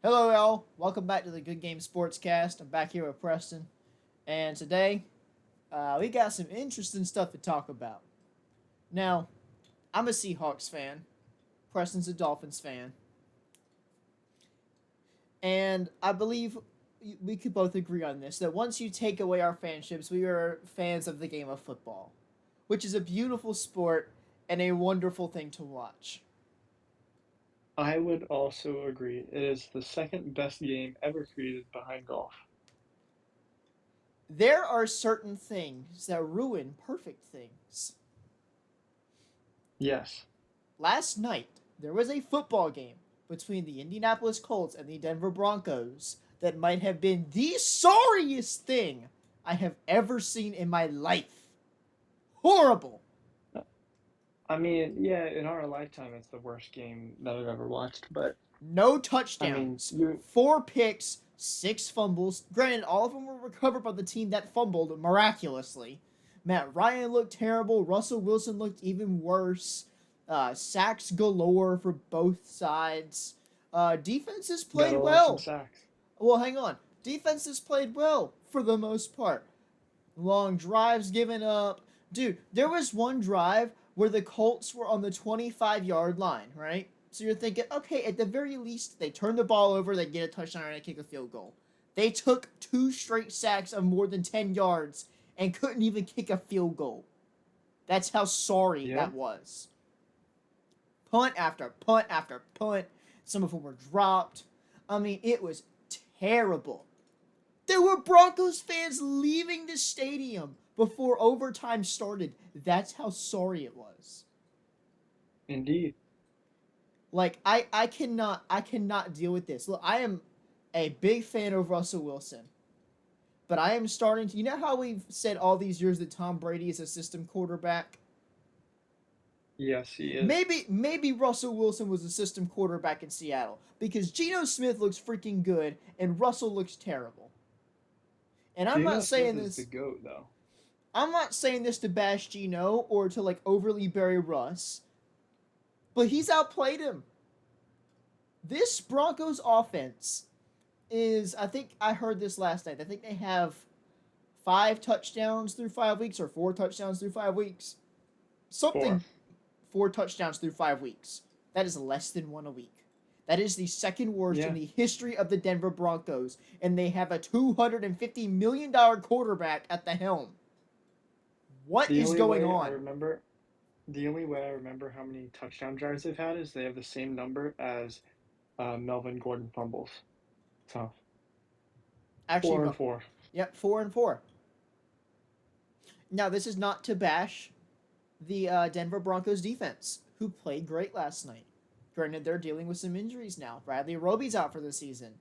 Hello, y'all. Welcome back to the Good Game Sportscast. I'm back here with Preston, and today we got some interesting stuff to talk about. Now, I'm a Seahawks fan. Preston's a Dolphins fan, and I believe we could both agree on this that once you take away our fanships, we are fans of the game of football, which is a beautiful sport and a wonderful thing to watch. I would also agree. It is the second best game ever created behind golf. There are certain things that ruin perfect things. Yes. Last night, there was a football game between the Indianapolis Colts and the Denver Broncos that might have been the sorriest thing I have ever seen in my life. Horrible. I mean, yeah, in our lifetime, it's the worst game that I've ever watched. But, No I mean, touchdowns, you, four picks, six fumbles. Granted, all of them were recovered by the team that fumbled miraculously. Matt Ryan looked terrible. Russell Wilson looked even worse. Sacks galore for both sides. Defenses gotta played love some well. sacks. Well, hang on. Defenses played well for the most part. Long drives given up. Dude, there was one drive where the Colts were on the 25-yard line, right? So you're thinking, okay, at the very least, they turn the ball over, they get a touchdown, and they kick a field goal. They took two straight sacks of more than 10 yards and couldn't even kick a field goal. That's how sorry Yeah. that was. Punt after punt after punt. Some of them were dropped. I mean, it was terrible. There were Broncos fans leaving the stadium before overtime started. That's how sorry it was. Indeed. I cannot deal with this. Look, I am a big fan of Russell Wilson, but I am starting to, you know how we've said all these years that Tom Brady is a system quarterback? Yes, he is. Maybe Russell Wilson was a system quarterback in Seattle because Geno Smith looks freaking good and Russell looks terrible. And I'm not Geno saying Smith is the this GOAT, though. I'm not saying this to bash Geno or to like overly bury Russ, but he's outplayed him. This Broncos offense is, I think I heard this last night. I think they have 5 touchdowns through 5 weeks or 4 touchdowns through 5 weeks. Four. Something 4 touchdowns through 5 weeks. That is less than one a week. That is the second worst in Yeah. the history of the Denver Broncos, and they have a $250 million quarterback at the helm. What The is only going way I on? remember, the only way I remember how many touchdown drives they've had is they have the same number as Melvin Gordon fumbles. So, Actually, four and no. four. Yep, 4-4. Now, this is not to bash the Denver Broncos defense, who played great last night. Granted, they're dealing with some injuries now. Bradley Roby's out for the season.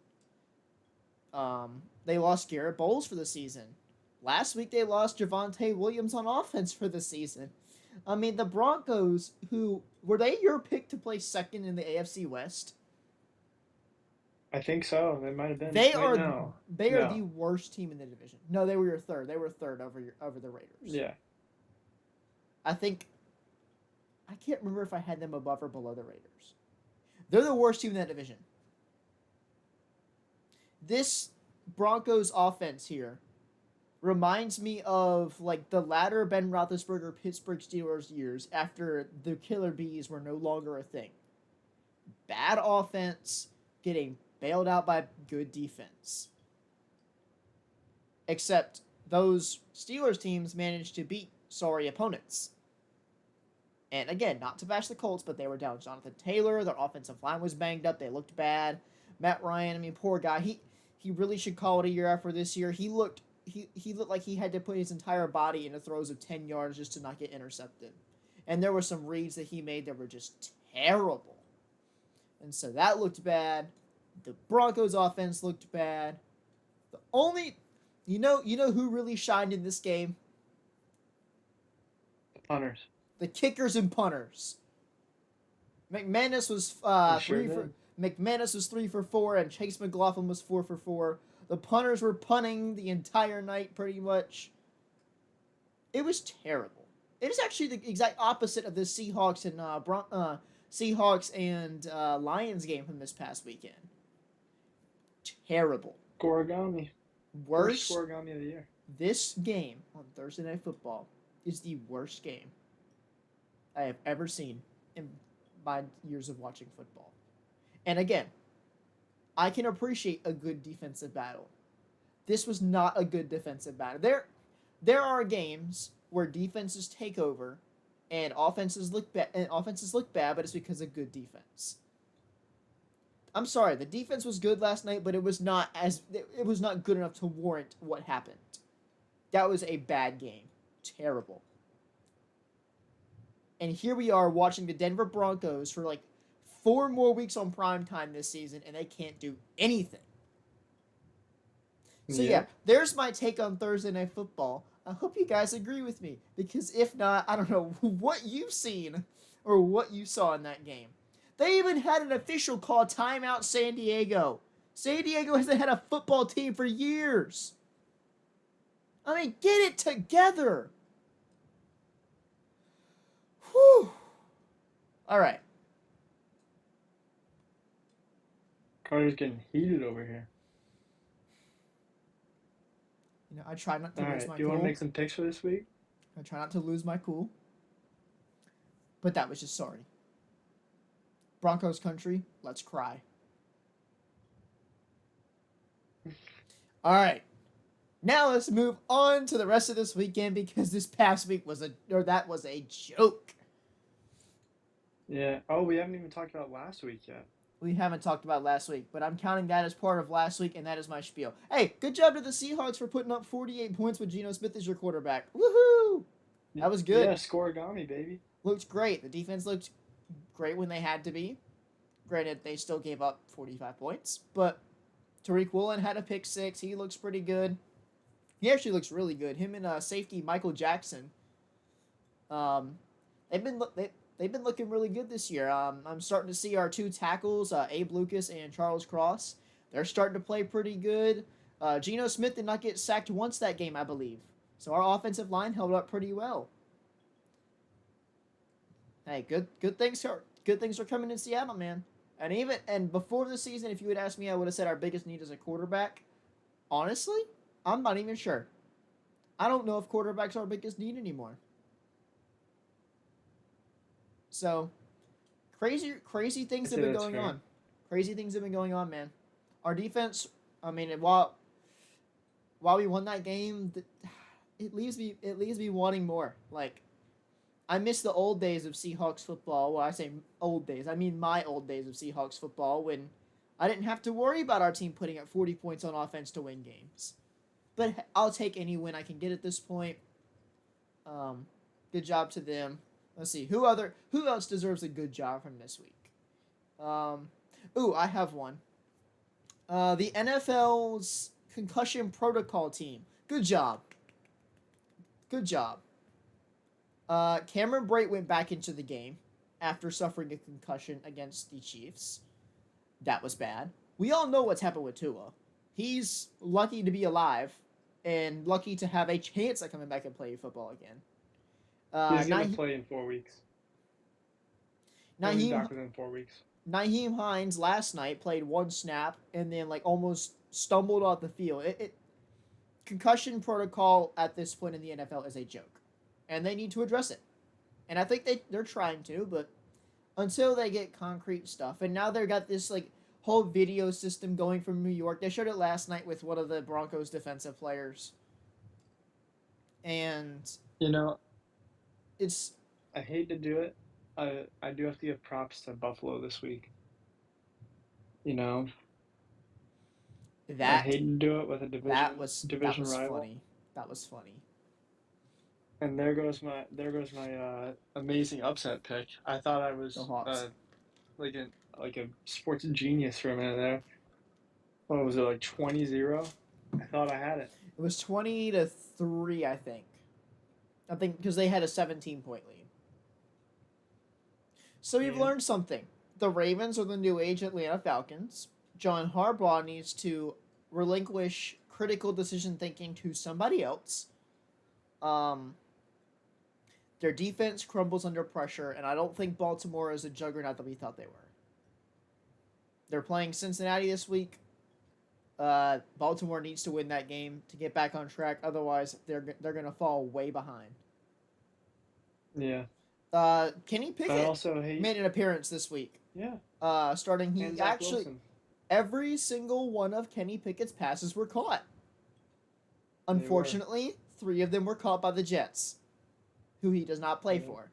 They lost Garrett Bowles for the season. Last week, they lost Javonte Williams on offense for the season. I mean, the Broncos, who were they your pick to play second in the AFC West? I think so. They might have been. They Wait, are no. they are the No. worst team in the division. No, they were your third. They were third over the Raiders. Yeah. I think I can't remember if I had them above or below the Raiders. They're the worst team in that division. This Broncos offense here reminds me of like the latter Ben Roethlisberger Pittsburgh Steelers years after the Killer Bees were no longer a thing. Bad offense getting bailed out by good defense. Except those Steelers teams managed to beat sorry opponents. And again, not to bash the Colts, but they were down Jonathan Taylor. Their offensive line was banged up. They looked bad. Matt Ryan, I mean, poor guy. He really should call it a year after this year. He looked like he had to put his entire body into throws of 10 yards just to not get intercepted. And there were some reads that he made that were just terrible. And so that looked bad. The Broncos offense looked bad. The only you know who really shined in this game? The punters. The kickers and punters. McManus was They sure three for did. McManus was 3 for 4, and Chase McLaughlin was 4 for 4. The punters were punting the entire night, pretty much. It was terrible. It is actually the exact opposite of the Seahawks and Lions game from this past weekend. terrible. Scorigami. Worst Worst. scorigami of the year. This game on Thursday Night Football is the worst game I have ever seen in my years of watching football. And again, I can appreciate a good defensive battle. This was not a good defensive battle. There are games where defenses take over and offenses look bad, but it's because of good defense. I'm sorry, the defense was good last night, but it was not good enough to warrant what happened. That was a bad game. Terrible. And here we are watching the Denver Broncos for like 4 more weeks on prime time this season, and they can't do anything. So yeah, there's my take on Thursday Night Football. I hope you guys agree with me, because if not, I don't know what you've seen or what you saw in that game. They even had an official call timeout San Diego. San Diego hasn't had a football team for years. I mean, get it together. Whew. All right. Carter's getting heated over here. You know, I try not to All lose right, my do you cool. want to make some picks for this week? I try not to lose my cool. But that was just sorry. Broncos country, let's cry. All right. Now let's move on to the rest of this weekend, because this past week was that was a joke. Yeah. Oh, we haven't even talked about last week yet. We haven't talked about last week, but I'm counting that as part of last week, and that is my spiel. Hey, good job to the Seahawks for putting up 48 points with Geno Smith as your quarterback. Woohoo! That was good. Yeah, scorigami, baby. Looked great. The defense looked great when they had to be. Granted, they still gave up 45 points, but Tariq Woolen had a pick 6. He looks pretty good. He actually looks really good. Him and safety Michael Jackson. They've been looking really good this year. I'm starting to see our 2 tackles, Abe Lucas and Charles Cross. They're starting to play pretty good. Geno Smith did not get sacked once that game, I believe. So our offensive line held up pretty well. Hey, good things are coming in Seattle, man. And before the season, if you had asked me, I would have said our biggest need is a quarterback. Honestly, I'm not even sure. I don't know if quarterback's our biggest need anymore. So, crazy things have been going on. Crazy things have been going on, man. Our defense, I mean, while we won that game, it leaves me wanting more. Like, I miss the old days of Seahawks football. Well, I say old days, I mean my old days of Seahawks football, when I didn't have to worry about our team putting up 40 points on offense to win games. But I'll take any win I can get at this point. Good job to them. Let's see, who else deserves a good job from this week? I have one. The NFL's concussion protocol team. Good job. Good job. Cameron Brate went back into the game after suffering a concussion against the Chiefs. That was bad. We all know what's happened with Tua. He's lucky to be alive and lucky to have a chance at coming back and playing football again. He's going to play in 4 weeks. He'll be back within 4 weeks. Nyheim Hines last night played 1 snap and then almost stumbled off the field. Concussion protocol at this point in the NFL is a joke, and they need to address it. And I think they're trying to, but until they get concrete stuff. And now they've got this whole video system going from New York. They showed it last night with one of the Broncos defensive players. And I hate to do it. I do have to give props to Buffalo this week. I hate to do it with a division rival. Funny. That was funny. And there goes my amazing upset pick. I thought I was like a sports genius for a minute there. What was it, 20-0? I thought I had it. It was 20-3, I think. Because they had a 17-point lead. So we've learned something. The Ravens are the new age Atlanta Falcons. John Harbaugh needs to relinquish critical decision thinking to somebody else. Their defense crumbles under pressure, and I don't think Baltimore is a juggernaut that we thought they were. They're playing Cincinnati this week. Baltimore needs to win that game to get back on track. Otherwise, they're gonna fall way behind. Yeah. Kenny But I Pickett also hate. made an appearance this week. Yeah. Starting, And he Zach actually Wilson. every single one of Kenny Pickett's passes were caught. They were. Unfortunately, 3 of them were caught by the Jets, who he does not play Yeah. for.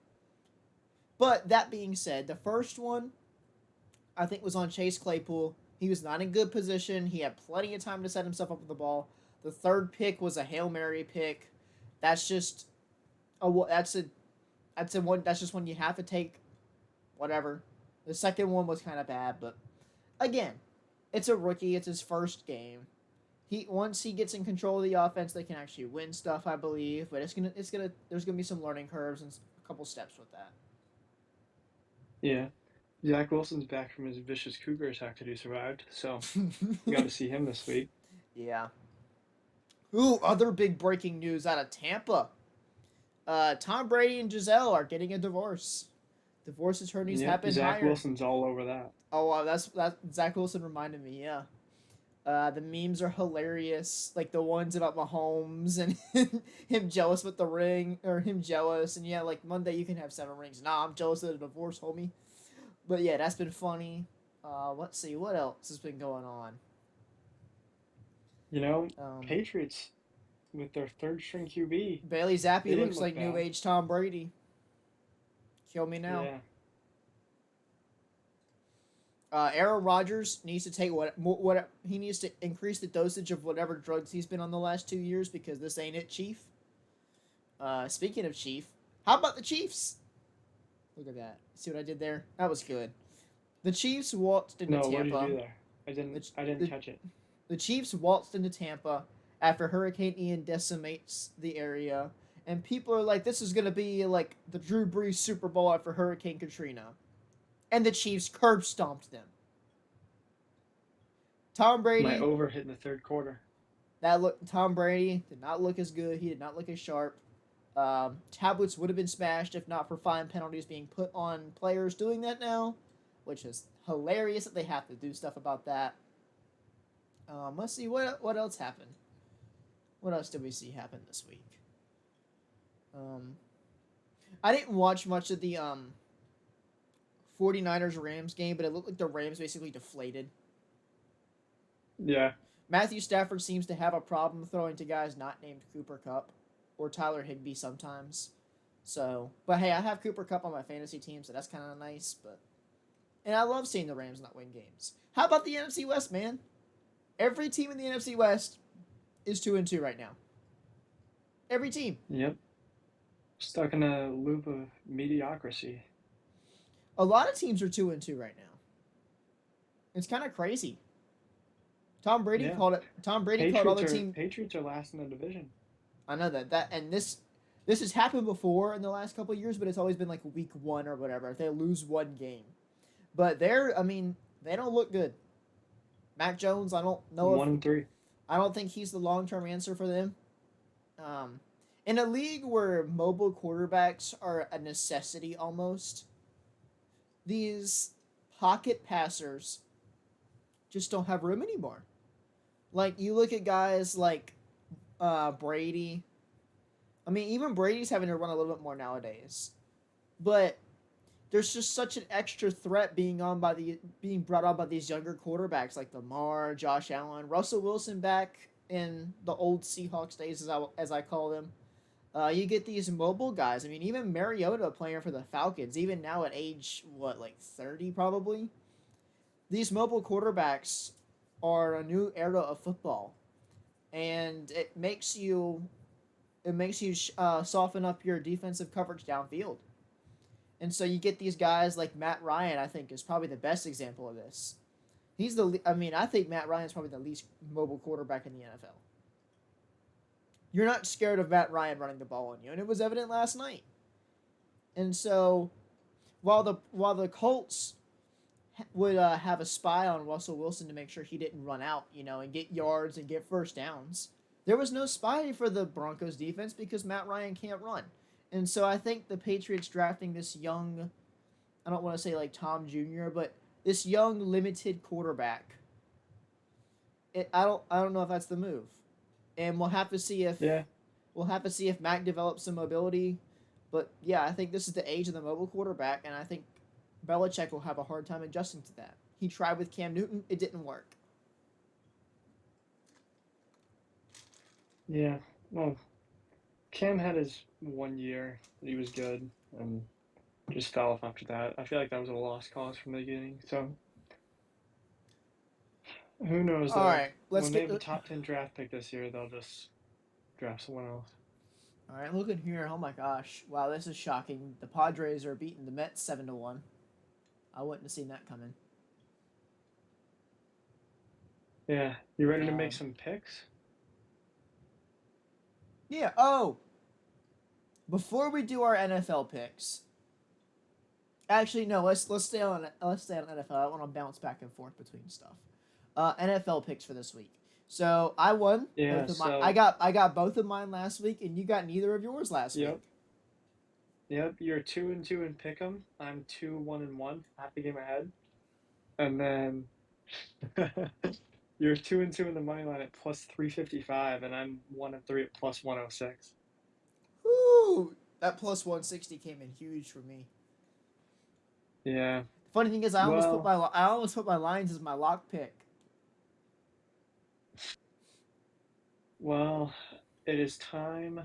But that being said, the first one I think was on Chase Claypool. He was not in good position. He had plenty of time to set himself up with the ball. The third pick was a Hail Mary pick. That's just that's just one you have to take. Whatever. The second one was kind of bad, but again, it's a rookie. It's his first game. Once he gets in control of the offense, they can actually win stuff, I believe. But there's gonna be some learning curves and a couple steps with that. Yeah. Zach Wilson's back from his vicious cougar attack that he survived, so we got to see him this week. Yeah. Ooh, other big breaking news out of Tampa. Tom Brady and Giselle are getting a divorce. Divorce attorneys Yep. have been Zach hired. Wilson's all over that. Oh, that Zach Wilson reminded me. Yeah. The memes are hilarious, like the ones about Mahomes and him jealous with the ring, or him jealous, and yeah, like Monday you can have 7 rings. Nah, I'm jealous of the divorce, homie. But yeah, that's been funny. Let's see what else has been going on. You know, Um, Patriots with their third string QB, Bailey they Zappi didn't looks look like new bad. age Tom Brady. Kill me now. Yeah. Aaron Rodgers needs to take what he needs to increase the dosage of whatever drugs he's been on the last 2 years, because this ain't it, Chief. Speaking of Chief, how about the Chiefs? Look at that. See what I did there? That was good. The Chiefs waltzed into No, what did you Tampa. do there? I didn't catch it. The Chiefs waltzed into Tampa after Hurricane Ian decimates the area, and people are like, "This is gonna be like the Drew Brees Super Bowl after Hurricane Katrina," and the Chiefs curb stomped them. Tom My Brady, over hit in the third quarter. Tom Brady did not look as good. He did not look as sharp. Tablets would have been smashed if not for fine penalties being put on players doing that now, which is hilarious that they have to do stuff about that. Let's see what else happened. What else did we see happen this week? Um, I didn't watch much of the 49ers Rams game, but it looked like the Rams basically deflated. Yeah. Matthew Stafford seems to have a problem throwing to guys not named Cooper Kupp or Tyler Higbee sometimes. So, but hey, I have Cooper Kupp on my fantasy team, so that's kind of nice. And I love seeing the Rams not win games. How about the NFC West, man? Every team in the NFC West is 2-2 right now. Every team. Yep. Stuck in a loop of mediocrity. A lot of teams are 2-2 right now. It's kind of crazy. Tom Brady called it. Tom Brady called all the team. Patriots are last in the division. I know that and this has happened before in the last couple of years, but it's always been like week 1 or whatever. If they lose one game, but they don't look good. Mac Jones, I don't know. 1-3. I don't think he's the long-term answer for them. In a league where mobile quarterbacks are a necessity almost, these pocket passers just don't have room anymore. Like, you look at guys like Brady. I mean, even Brady's having to run a little bit more nowadays. But there's just such an extra threat being brought on by these younger quarterbacks like Lamar, Josh Allen, Russell Wilson back in the old Seahawks days, as I call them. You get these mobile guys. I mean, even Mariota playing for the Falcons, even now at age, like 30 probably? These mobile quarterbacks are a new era of football. And it makes you soften up your defensive coverage downfield. And so you get these guys like Matt Ryan, I think, is probably the best example of this. I think Matt Ryan is probably the least mobile quarterback in the NFL. You're not scared of Matt Ryan running the ball on you, and it was evident last night. And so, while the Colts would have a spy on Russell Wilson to make sure he didn't run out, and get yards and get first downs, there was no spy for the Broncos defense because Matt Ryan can't run. And so I think the Patriots drafting this young, I don't want to say like Tom Jr., but this young limited quarterback I don't know if that's the move, and Yeah. we'll have to see if Mac develops some mobility. But yeah, I think this is the age of the mobile quarterback, and I think Belichick will have a hard time adjusting to that. He tried with Cam Newton, it didn't work. Yeah. Well, Cam had his 1 year that he was good and just fell off after that. I feel like that was a lost cause from the beginning. So who knows All though? right, let's When they get. have a top 10 draft pick this year, they'll just draft someone else. All right, looking here. Oh my gosh! Wow, this is shocking. The Padres are beating the Mets 7-1. I wouldn't have seen that coming. Yeah. You ready to make Um, some picks? yeah. Oh, before we do our NFL picks, actually no. Let's stay on NFL. I want to bounce back and forth between stuff. NFL picks for this week. So I won Yeah, both of my. so I got both of mine last week, and you got neither of yours last week. yep. Yep, you're 2-2 in pick'em. I'm 2-1-1, half a game ahead. And then you're 2-2 in the money line at plus 355, and I'm 1-3 at plus 106. Woo! That plus 160 came in huge for me. Yeah. Funny thing is, Well, I almost put my lines as my lock pick. well, it is time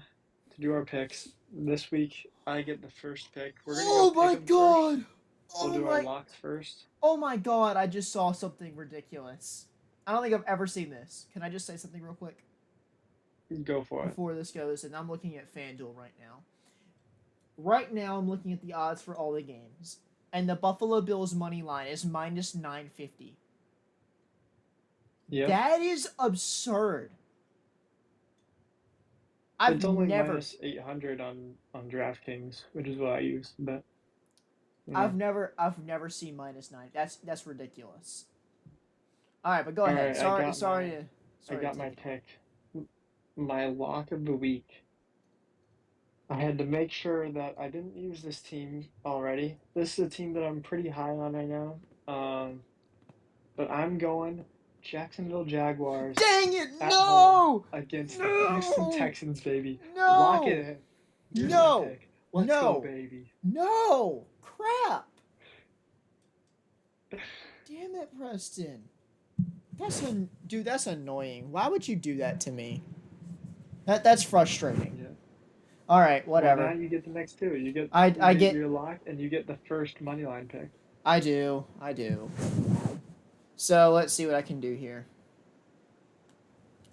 to do our picks. This week I get the first pick. We're gonna go Oh my pick'em first. god! We'll Oh do our my locks first. oh my god! I just saw something ridiculous. I don't think I've ever seen this. Can I just say something real quick Go for it. before this goes? And I'm looking at FanDuel right now. Right now, I'm looking at the odds for all the games, and the Buffalo Bills money line is minus 950. Yep. That is absurd. I've It's only never, minus 800 on DraftKings, which is what I use. But I've never seen minus nine. That's ridiculous. All right, but go all ahead. right, I Sorry to got take my it away. pick. My lock of the week. I had to make sure that I didn't use this team already. This is a team that I'm pretty high on right now. But I'm going Jacksonville Jaguars Dang it! at home No! against the Houston No! Texans, baby. Lock it No! in. Here's my No! pick. Let's go, No! baby. No! Crap! Damn it, Preston. Dude. That's annoying. Why would you do that to me? That's frustrating. Yeah. All right, Well, now whatever. you get the next two. You I get get. your lock, and you get the first money line pick. I do. I do. So let's see what I can do here.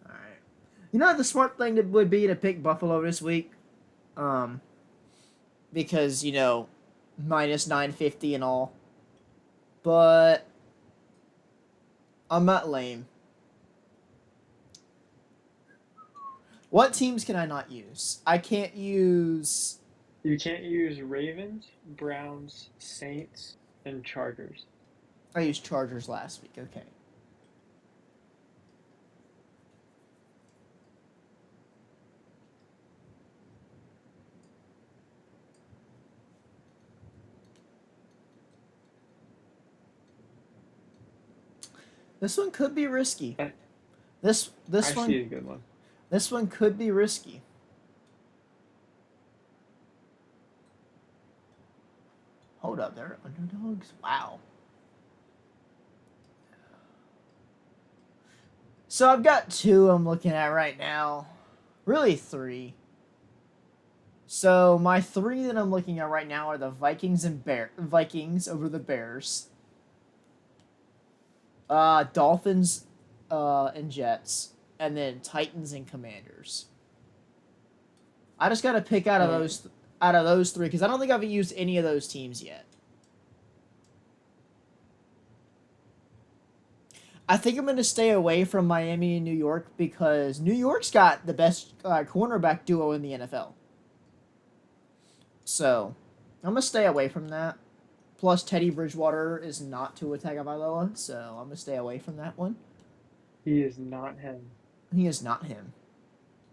All right. You know what the smart thing would be to pick Buffalo this week, um, because minus 950 and all. But I'm not lame. What teams can I not use? I can't use. You can't use Ravens, Browns, Saints, and Chargers. I used Chargers last week. Okay. This one could be risky. I, This I this one see a good one. this one could be risky. Hold up, they're underdogs. Wow. So I've got two I'm looking at right now. Really three. So my three that I'm looking at right now are the Vikings over the Bears. Dolphins and Jets. And then Titans and Commanders. I just gotta pick All right. out of those three because I don't think I've used any of those teams yet. I think I'm going to stay away from Miami and New York because New York's got the best cornerback duo in the NFL. So I'm going to stay away from that. Plus, Teddy Bridgewater is not Tua Tagovailoa, so I'm going to stay away from that one. He is not him. He is not him.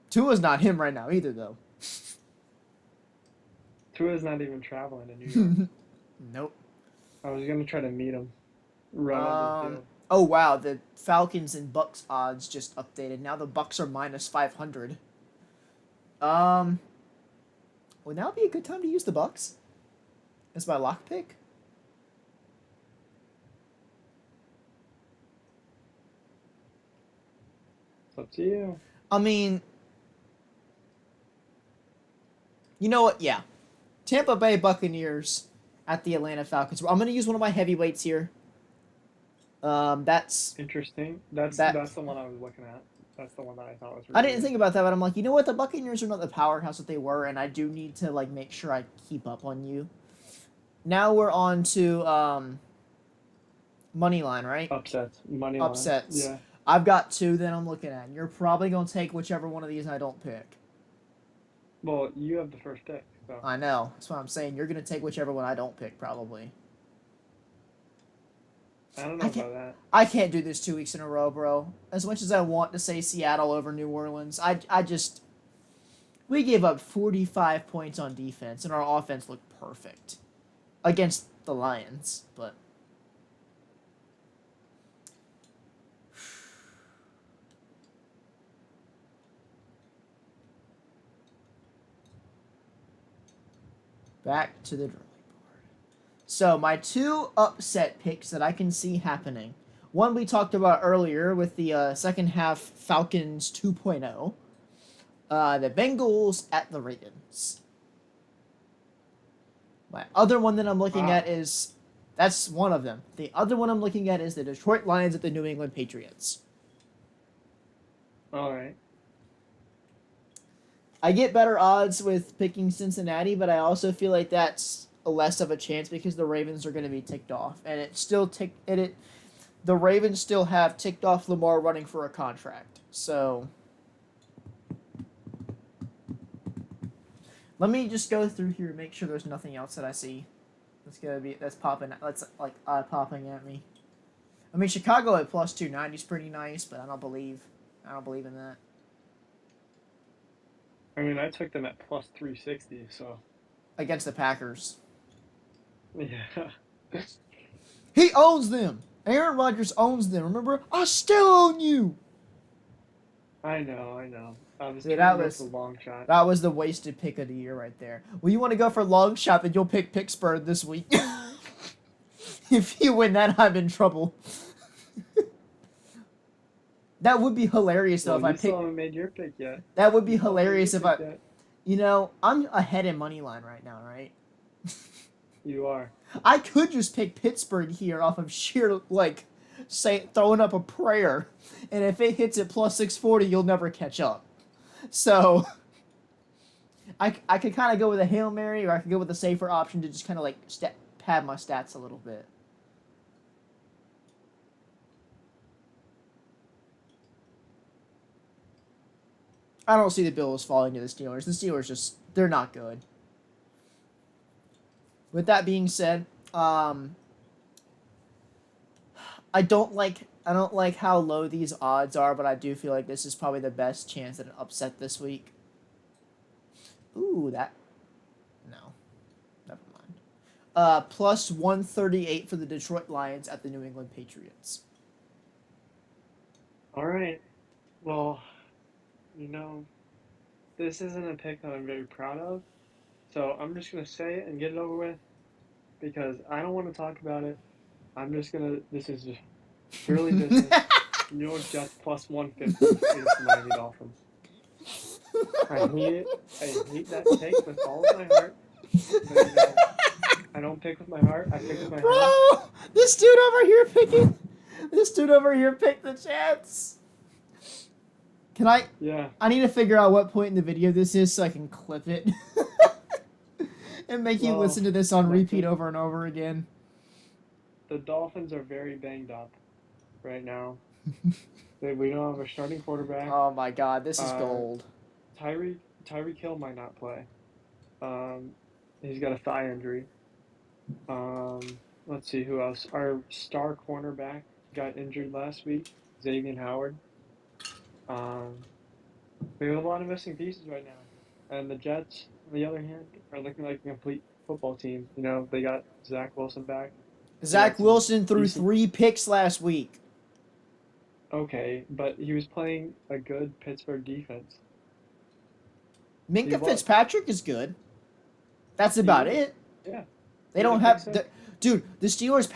Tua's not him right now either, though. Tua's not even traveling to New York. Nope. I was gonna try to meet him, run onto the field. Oh wow, the Falcons and Bucks odds just updated. Now the Bucks are minus 500. Um, would now be a good time to use the Bucks as my lock pick? It's up to you. I mean, you know what? Yeah, Tampa Bay Buccaneers at the Atlanta Falcons. I'm gonna use one of my heavyweights here. That's Interesting. that. That's the one I was looking at. That's the one that I thought was I really didn't good. think about that, but I'm like, you know what? The Buccaneers are not the powerhouse that they were, and I do need to like make sure I keep up on you. Now we're on to money line, right? Upsets, money line. Upsets. Yeah. I've got two that I'm looking at. And you're probably gonna take whichever one of these I don't pick. Well, you have the first pick, so I know. That's what I'm saying. You're gonna take whichever one I don't pick, probably. I don't know I can't. about that. I can't do this 2 weeks in a row, bro. As much as I want to say Seattle over New Orleans, I just we gave up 45 points on defense, and our offense looked perfect against the Lions. But back to the drawing board. So my two upset picks that I can see happening. One we talked about earlier with the second half Falcons 2.0. The Bengals at the Ravens. My other one that I'm looking at is that's one of them. The other one I'm looking at is the Detroit Lions at the New England Patriots. All right. I get better odds with picking Cincinnati, but I also feel like that's less of a chance because the Ravens are going to be ticked off, and it still the Ravens still have ticked off Lamar running for a contract. So let me just go through here and make sure there's nothing else that I see that's popping popping at me. I mean, Chicago at plus 290 is pretty nice, but I don't believe in that. I mean, I took them at plus 360, so Against the Packers. yeah. He owns them. Aaron Rodgers owns them. Remember? I still own you. I know. I was Dude, trying to go for the long shot. That was the wasted pick of the year right there. Well, you want to go for long shot, then you'll pick Pittsburgh this week. If you win that, I'm in trouble. That would be hilarious though if I picked. Still haven't made your pick yet. That would be hilarious if I. Yet. You know, I'm ahead in money line right now, right? You are. I could just pick Pittsburgh here off of sheer throwing up a prayer, and if it hits at plus 640, you'll never catch up. So I could kind of go with a Hail Mary, or I could go with a safer option to just kind of pad my stats a little bit. I don't see the Bills falling to the Steelers. The Steelers they're not good. With that being said, I don't like how low these odds are, but I do feel like this is probably the best chance at an upset this week. Ooh, no. Never mind. Plus 138 for the Detroit Lions at the New England Patriots. All right. Well, this isn't a pick that I'm very proud of. So I'm just going to say it and get it over with because I don't want to talk about it. This is just purely business. New York Jets plus 150 against the Miami Dolphins. I hate it. I hate that pick with all of my heart. But, I don't pick with my heart. I pick with my heart. This dude over here picked the Jets. Can I? Yeah. I need to figure out what point in the video this is so I can clip it. And make you listen to this on repeat over and over again. The Dolphins are very banged up right now. We don't have a starting quarterback. Oh my god, this is gold. Tyreek Hill might not play. He's got a thigh injury. Let's see who else. Our star cornerback got injured last week, Xavier Howard. We have a lot of missing pieces right now. And the Jets, on the other hand, are looking like a complete football team. They got Zach Wilson back. Zach Wilson threw 3 picks last week. okay, but he was playing a good Pittsburgh defense. He Minka was. Fitzpatrick is good. That's He about is. it. Yeah. They He had a don't pick have six. dude. The Steelers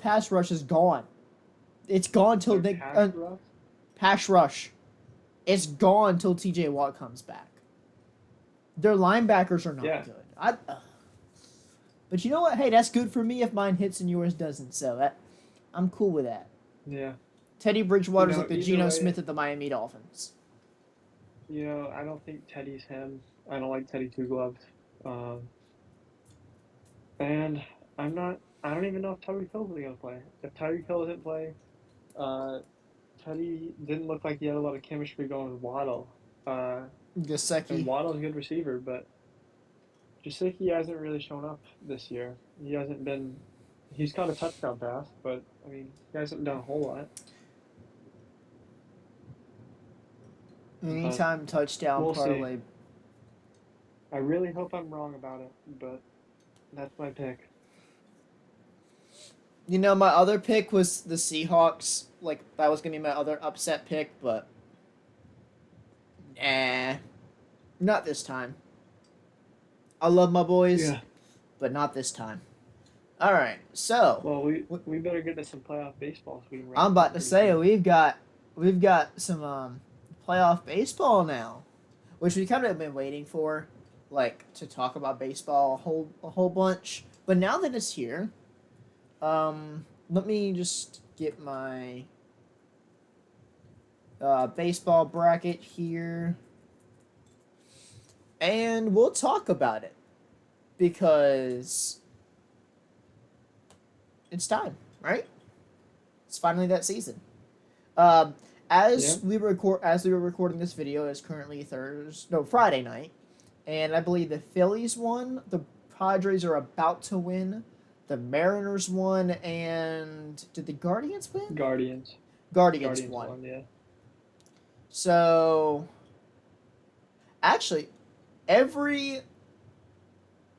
pass rush is gone. It's gone till Their they pass rush. pass rush. It's gone till T.J. Watt comes back. Their linebackers are not Yeah. good. But you know what? Hey, that's good for me if mine hits and yours doesn't. So I'm cool with that. Yeah. Teddy Bridgewater's like the Either Geno way, Smith of the Miami Dolphins. I don't think Teddy's him. I don't like Teddy Two Gloves. Um, and I'm not. I don't even know if Tyreek Hill is gonna play. If Tyreek Hill doesn't play, uh, Teddy didn't look like he had a lot of chemistry going with Waddle. And Gasecki. Waddle's a good receiver, but Jasicki hasn't really shown up this year. He hasn't been. He's caught a touchdown pass, but I mean, he hasn't done a whole lot. But Anytime touchdown we'll see. parlay. I really hope I'm wrong about it, but that's my pick. You know, my other pick was the Seahawks. Like, that was going to be my other upset pick, but. Nah. Not this time. I love my boys, Yeah. but not this time. Alright, so. Well, we better get to some playoff baseball so we can wrap I'm it about up to pretty say soon. we've got some playoff baseball now, which we kind of been waiting for, like to talk about baseball a whole bunch. But now that it's here, let me just get my baseball bracket here, and we'll talk about it because it's time, right? It's finally that season. Um, Yeah. as we were recording this video, it's currently Friday night, and I believe the Phillies won. The Padres are about to win. The Mariners won, and did the Guardians win? Guardians. Guardians Guardians won. won. Yeah. So actually, every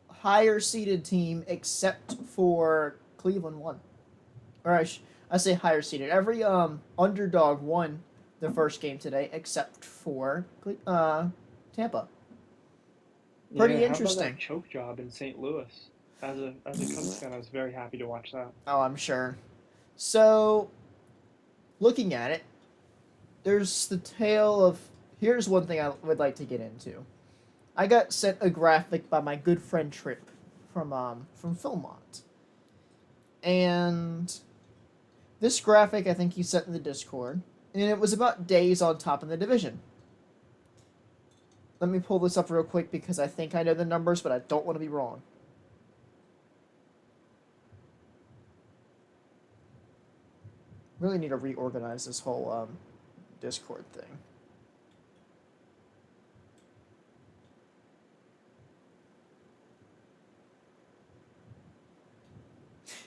higher seeded team except for Cleveland won. Or I say higher seeded. Every underdog won the first game today except for Tampa. Yeah. Pretty How about that interesting. choke job in St. Louis? As a Cubs fan, I was very happy to watch that. Oh, I'm sure. So, looking at it, there's the tale of. Here's one thing I would like to get into. I got sent a graphic by my good friend Trip from Philmont, and this graphic I think he sent in the Discord, and it was about days on top in the division. Let me pull this up real quick because I think I know the numbers, but I don't want to be wrong. Really need to reorganize this whole Discord thing.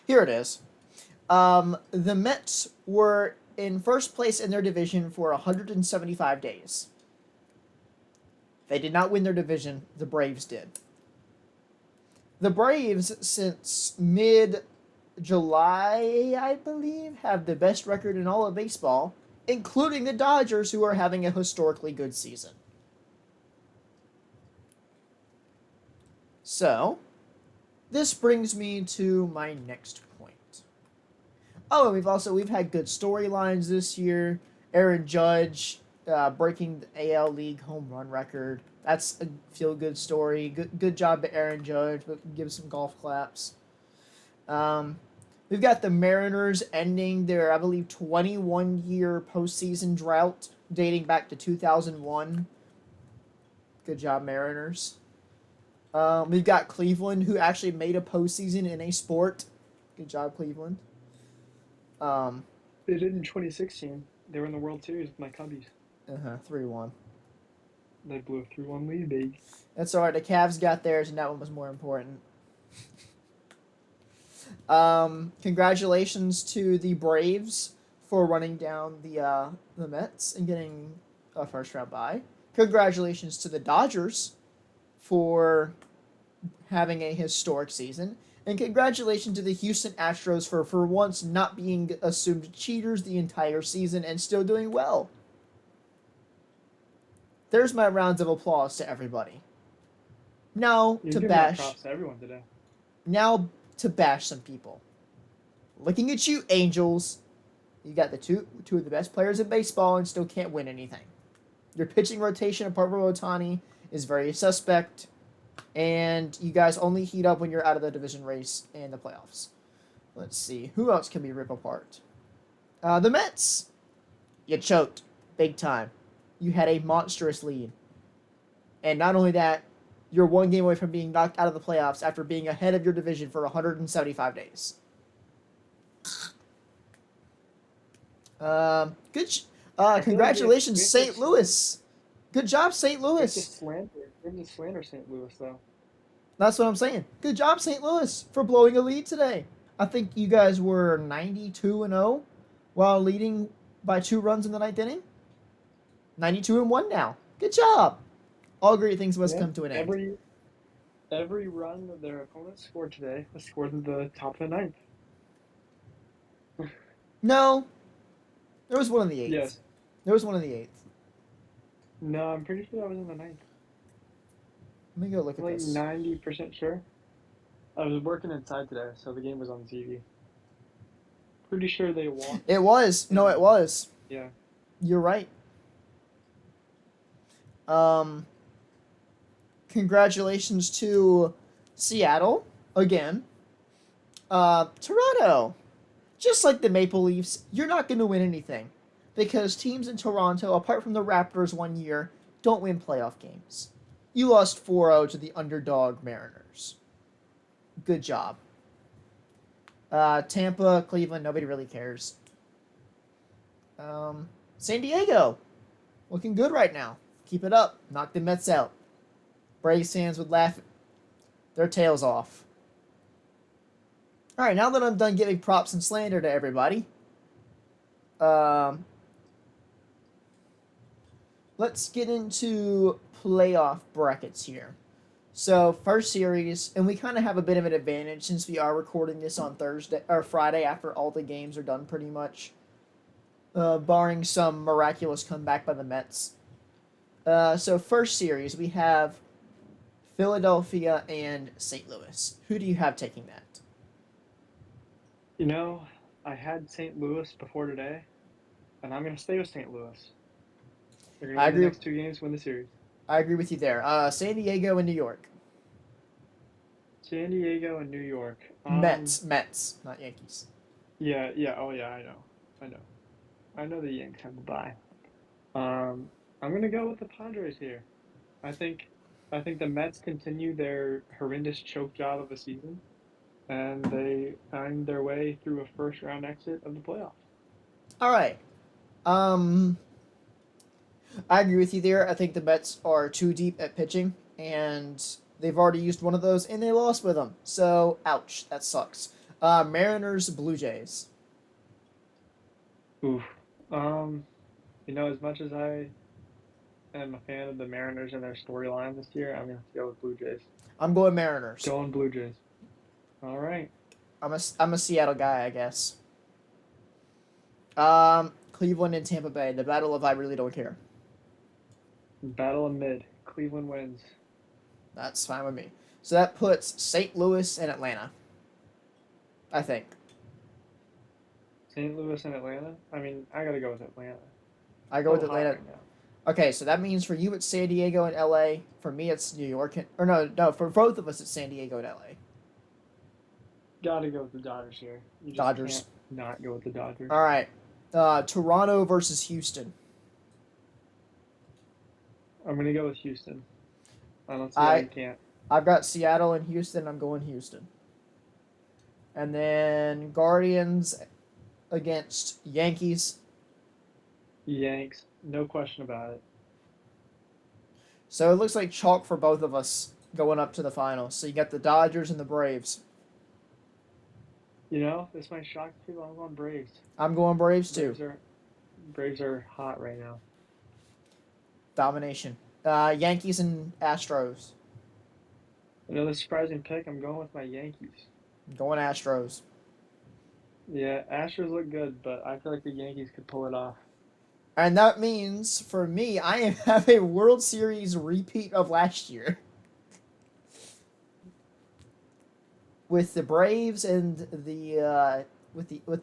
Here it is. The Mets were in first place in their division for 175 days. They did not win their division. The Braves did. The Braves, since mid-July, I believe, have the best record in all of baseball, including the Dodgers, who are having a historically good season. So, this brings me to my next point. Oh, and we've had good storylines this year. Aaron Judge breaking the AL League home run record. That's a feel good story. Good job to Aaron Judge. But give some golf claps. We've got the Mariners ending their, I believe, 21-year postseason drought dating back to 2001. Good job, Mariners. We've got Cleveland, who actually made a postseason in a sport. Good job, Cleveland. They did in 2016. They were in the World Series with my Cubbies. 3-1. They blew a 3-1 lead, baby. That's alright. The Cavs got theirs, and that one was more important. Congratulations to the Braves for running down the Mets and getting a first round bye. Congratulations to the Dodgers for having a historic season. And congratulations to the Houston Astros for once not being assumed cheaters the entire season and still doing well. There's my rounds of applause to everybody. Now You're to giving out bash. props to everyone today. Now to bash some people. Looking at you, Angels. You got the two of the best players in baseball and still can't win anything. Your pitching rotation apart from Otani is very suspect, and you guys only heat up when you're out of the division race and the playoffs. Let's see. Who else can we rip apart? The Mets. You choked. Big time. You had a monstrous lead. And not only that, you're one game away from being knocked out of the playoffs after being ahead of your division for 175 days. Congratulations, St. Louis. Good job, St. Louis. We have to slander St. Louis, though. That's what I'm saying. Good job, St. Louis, for blowing a lead today. I think you guys were 92-0 while leading by 2 runs in the 9th inning. 92-1 now. Good job. All great things must come to an end. Every run that their opponents scored today was scored in the top of the 9th. No. There was one in the 8th. Yes. There was one in the 8th. No, I'm pretty sure that was in the 9th. Let me go look at this. 90% sure. I was working inside today, so the game was on TV. Pretty sure they won. It was. No, it was. Yeah. You're right. Congratulations to Seattle again. Toronto. Just like the Maple Leafs, you're not going to win anything because teams in Toronto, apart from the Raptors one year, don't win playoff games. You lost 4-0 to the underdog Mariners. Good job. Tampa, Cleveland, nobody really cares. San Diego, looking good right now. Keep it up. Knock the Mets out. Braves fans would laugh their tails off. All right, now that I'm done giving props and slander to everybody, let's get into playoff brackets here. So first series, and we kind of have a bit of an advantage since we are recording this on Thursday or Friday after all the games are done pretty much, barring some miraculous comeback by the Mets. So first series, we have Philadelphia and St. Louis. Who do you have taking that? You know, I had St. Louis before today, and I'm going to stay with St. Louis. They're going to win the next 2 games, win the series. I agree with you there. San Diego and New York. San Diego and New York. Mets, not Yankees. Yeah. Oh, yeah, I know the Yanks have a bye. I'm going to go with the Padres here. I think the Mets continue their horrendous choke job of a season, and they find their way through a first-round exit of the playoffs. All right. I agree with you there. I think the Mets are too deep at pitching, and they've already used one of those, and they lost with them. So, ouch. That sucks. Mariners, Blue Jays. Oof. You know, as much as I am a fan of the Mariners and their storyline this year, I'm going to go with Blue Jays. I'm going Mariners. Going Blue Jays. All right. I'm a Seattle guy, I guess. Cleveland and Tampa Bay. The battle of I really don't care. Battle of mid. Cleveland wins. That's fine with me. So that puts St. Louis and Atlanta. I think. St. Louis and Atlanta? I mean, I got to go with Atlanta. I go with Atlanta. Right now. Okay, so that means for you it's San Diego and LA. For me it's New York. No, for both of us it's San Diego and LA. Gotta go with the Dodgers here. You just Dodgers. Can't not go with the Dodgers. All right. Toronto versus Houston. I'm going to go with Houston. I don't see how you can't. I've got Seattle and Houston. I'm going Houston. And then Guardians against Yankees. Yanks. No question about it. So it looks like chalk for both of us going up to the finals. So you got the Dodgers and the Braves. You know, this might shock people. I'm going Braves. I'm going Braves too. Braves are hot right now. Domination. Yankees and Astros. Another surprising pick. I'm going with my Yankees. Going Astros. Yeah, Astros look good, but I feel like the Yankees could pull it off. And that means, for me, I have a World Series repeat of last year with the Braves and the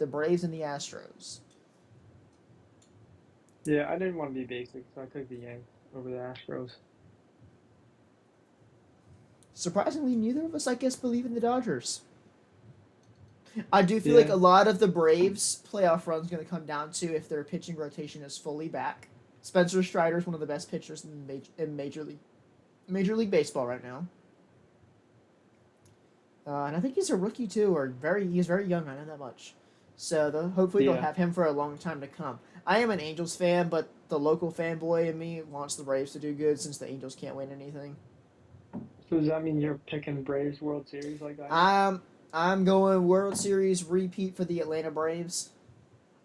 Braves and the Astros. Yeah, I didn't want to be basic, so I took the Yanks over the Astros. Surprisingly, neither of us, I guess, believe in the Dodgers. I do feel like Yeah, a lot of the Braves' playoff run is going to come down to if their pitching rotation is fully back. Spencer Strider is one of the best pitchers in Major League Baseball right now, and I think he's a rookie too, or he's very young. I know that much. So hopefully they'll yeah. have him for a long time to come. I am an Angels fan, but the local fanboy in me wants the Braves to do good since the Angels can't win anything. So does that mean you're picking Braves World Series like I am? I'm I'm going World Series repeat for the Atlanta Braves.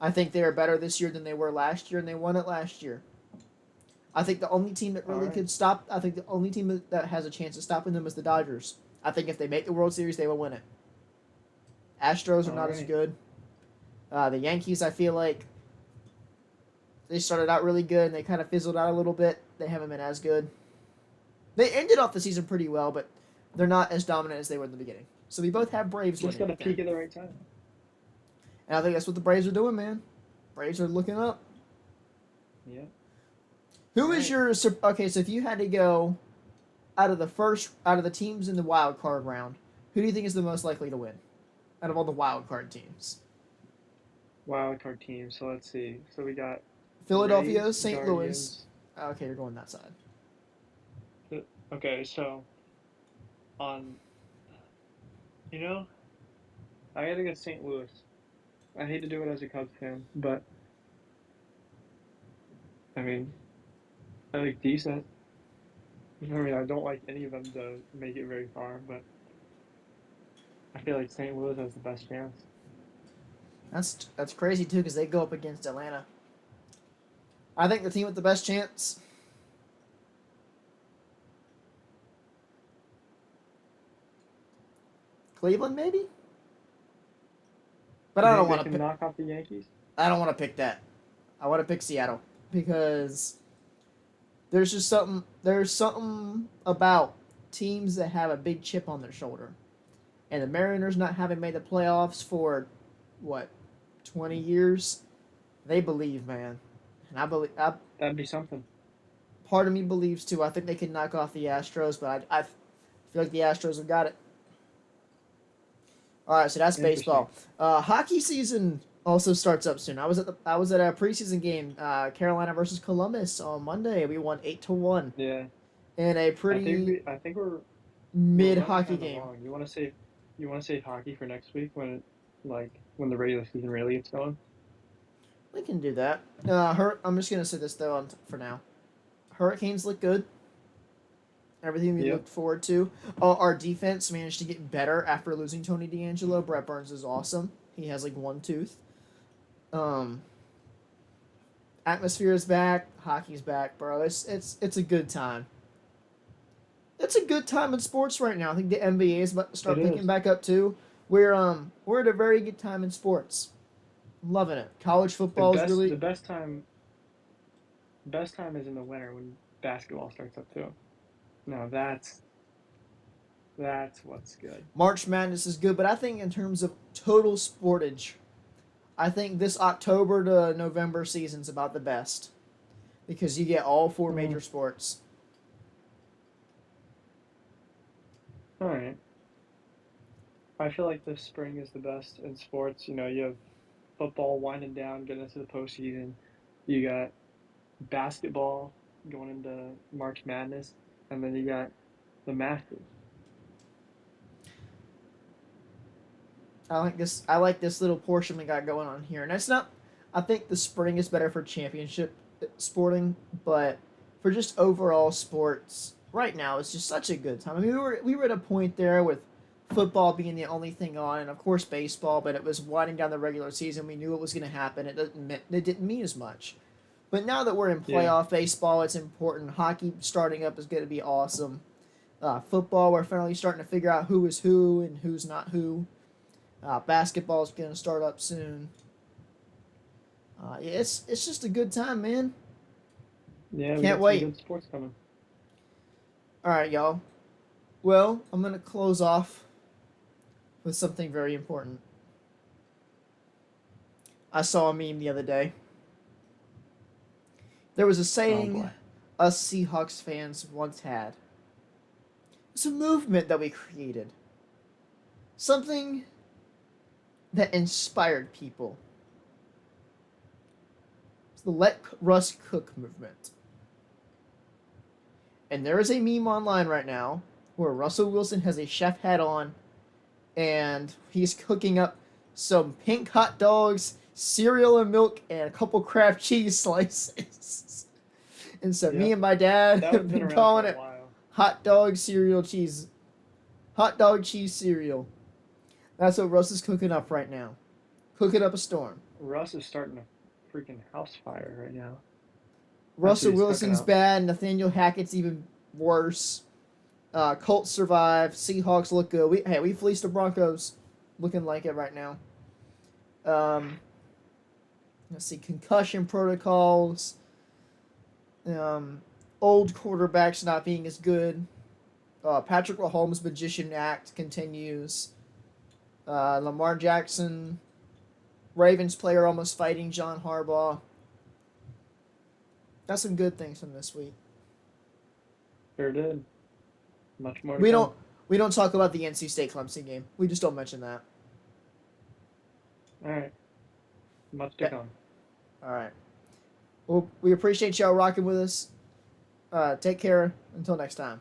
I think they are better this year than they were last year, and they won it last year. I think the only team that All really right, could stop. I think the only team that has a chance of stopping them is the Dodgers. I think if they make the World Series, they will win it. Astros are all not as right. good. The Yankees, I feel like they started out really good and they kind of fizzled out a little bit. They haven't been as good. They ended off the season pretty well, but they're not as dominant as they were in the beginning. So we both have Braves Just winning, got I to think. peak at the right time. And I think that's what the Braves are doing, man. Braves are looking up. Yeah. All Who is right. your okay? So if you had to go out of the teams in the wild card round, who do you think is the most likely to win out of all the wild card teams? Wild card team. So let's see. So we got Philadelphia, Rays, St. Louis. Guardians. Okay, you're going that side. Okay, so on, you know, I gotta go St. Louis. I hate to do it as a Cubs fan, but I mean, I like decent. I mean, I don't like any of them to make it very far, but I feel like St. Louis has the best chance. That's crazy too because they go up against Atlanta. I think the team with the best chance, Cleveland maybe, but You I think don't they want to can pick. knock off the Yankees? I don't want to pick that. I want to pick Seattle because there's just something. There's something about teams that have a big chip on their shoulder, and the Mariners not having made the playoffs for what 20 years. They believe, man, and I believe. That'd be something. Part of me believes too. I think they can knock off the Astros, but I feel like the Astros have got it. All right, so that's Interesting. baseball. Hockey season also starts up soon. I was at a preseason game, Carolina versus Columbus on Monday. We won 8-1 Yeah, in a pretty I think we're mid running hockey kind of game. long. You want to save hockey for next week when the regular season really gets going. We can do that. I'm just gonna say this though for now. Hurricanes look good. Everything we Yep. looked forward to. Our defense managed to get better after losing Tony D'Angelo. Brett Burns is awesome. He has like one tooth. Um, Atmosphere is back. Hockey's back, bro. It's a good time. It's a good time in sports right now. I think the NBA is about to It start picking is. back up too. We're at a very good time in sports. I'm loving it. College football is really. The best time is in the winter when basketball starts up too. No, that's what's good. March Madness is good, but I think in terms of total sportage, I think this October to November season's about the best because you get all four Mm, major sports. all right. I feel like the spring is the best in sports. You know, you have football winding down, getting into the postseason. You got basketball going into March Madness, and then you got the Masters. I like this little portion we got going on here, and it's not. I think the spring is better for championship sporting, but for just overall sports right now, it's just such a good time. I mean, we were at a point there with football being the only thing on, and of course baseball, but it was winding down the regular season. We knew it was going to happen. It didn't mean as much. But now that we're in Yeah, playoff baseball, it's important. Hockey starting up is going to be awesome. Football, we're finally starting to figure out who is who and who's not who. Basketball's gonna start up soon. Yeah, it's just a good time, man. Yeah, we Can't got some wait. good sports coming. All right, y'all. Well, I'm gonna close off with something very important. I saw a meme the other day. There was a Oh saying boy. us Seahawks fans once had. It's a movement that we created. Something that inspired people. It's the Let Russ Cook movement. And there is a meme online right now where Russell Wilson has a chef hat on and he's cooking up some pink hot dogs, cereal and milk, and a couple Kraft cheese slices. And so me Yep. and my dad That have one's been been around for calling a it while. hot dog cheese cereal. That's what Russ is cooking up right now. Cooking up a storm. Russ is starting a freaking house fire right now. That's what Russell he's cooking Wilson's up. bad. Nathaniel Hackett's even worse. Colts survive. Seahawks look good. We fleeced the Broncos, looking like it right now. Um, let's see, concussion protocols. Um, old quarterbacks not being as good. Patrick Mahomes' magician act continues. Lamar Jackson, Ravens player almost fighting John Harbaugh. Got some good things from this week. Sure did. Much more to We come. don't we don't talk about the NC State Clemson game. We just don't mention that. All right. Much to Yeah. come. All right. Well, we appreciate y'all rocking with us. Take care. Until next time.